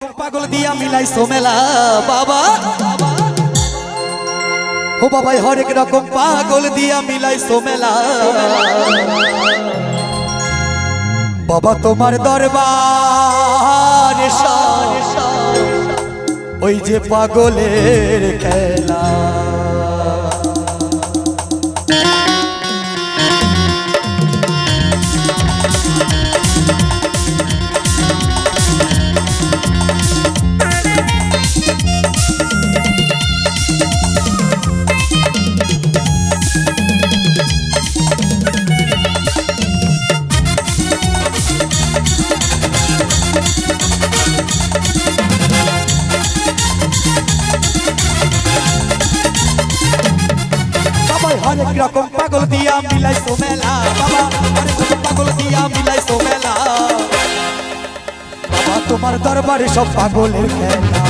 পাগল দিয়া মিলাইছো মেলা বাবা ও বাবা হরেক রকম পাগল দিয়া মিলাইছো মেলা বাবা তোমার দরবারে ওই যে পাগলের খেলা हरेक रकम पागल दिया मिलाइছো मेला बाबा हरेक रकम पागल दिया मिलाइছো मेला बाबा तुम्हार दरबारे सब पागलेर खेला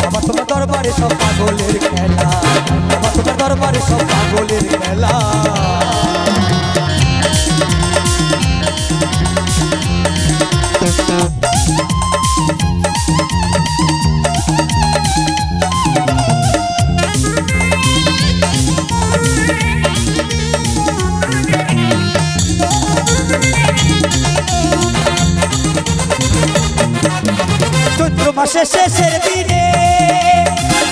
बाबा तुम्हार दरबारे सब पागलेर खेला बाबा तुम्हार दरबारे सब पागलेर खेला মাসে শেষের দিনে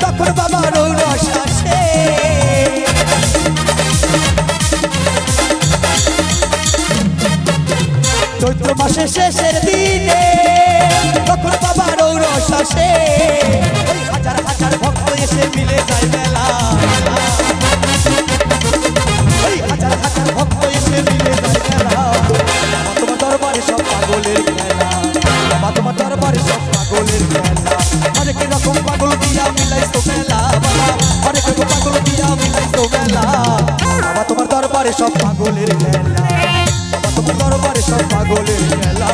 তখন বাবার রসে চৈত্র মাসে শেষের দিনে তখন বাবার রসে হাজার হাজার ভক্ত এসে মিলে যায় মেলা হাজার হাজার ভক্ত এসে মিলে যায় মেলা তোমার দরবারে সব পাগলের খেলা বাবা তোমার দরবারে সব পাগলের খেলা হরেক রকম পাগল দিয়া মিলাইছো মেলা বাবা হরেক রকম পাগল দিয়া মিলাইছো মেলা বাবা তোমার দরবারে সব পাগলের খেলা বাবা তোমার দরবারে সব পাগলের খেলা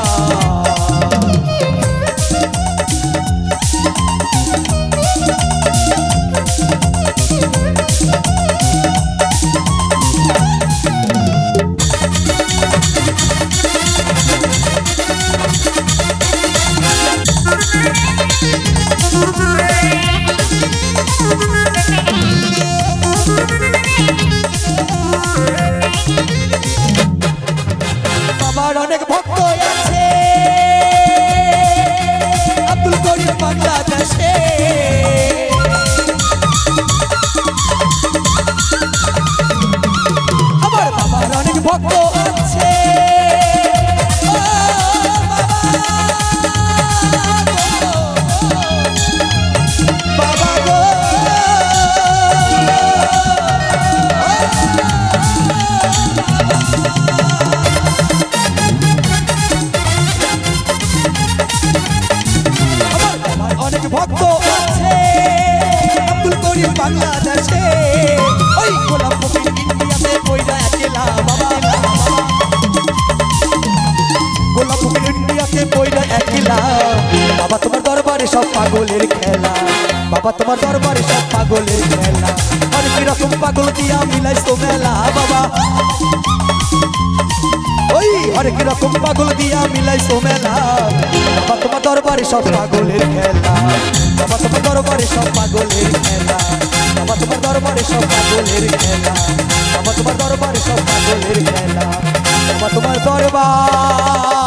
বাবার অনেক ভক্ত আছে আব্দুল করিম বাংলাদেশে আমার বাবার অনেক ভক্ত আছে বাবা গো অনেক ভক্ত আছে আব্দুল করিম বাংলাদেশে ওই গোলাপ ফকির ইন্ডিয়াতে কইরা একলা বাবা গোলাপ ফকির ইন্ডিয়াতে কইরা একলা বাবা তোমার দরবারে সব পাগলের খেলা বাবা তোমার দরবারে সব পাগলের খেলা হরেক রকম পাগল দিয়া মিলাইছো মেলা বাবা ওই হরেক রকম পাগল দিয়া মিলাইছো মেলা বাবা তোমার দরবারে সব পাগলের খেলা বাবা তোমার দরবারে সব পাগলের খেলা বাবা তোমার দরবারে সব পাগলের খেলা বাবা তোমার দরবারে সব পাগলের খেলা বাবা তোমার দরবার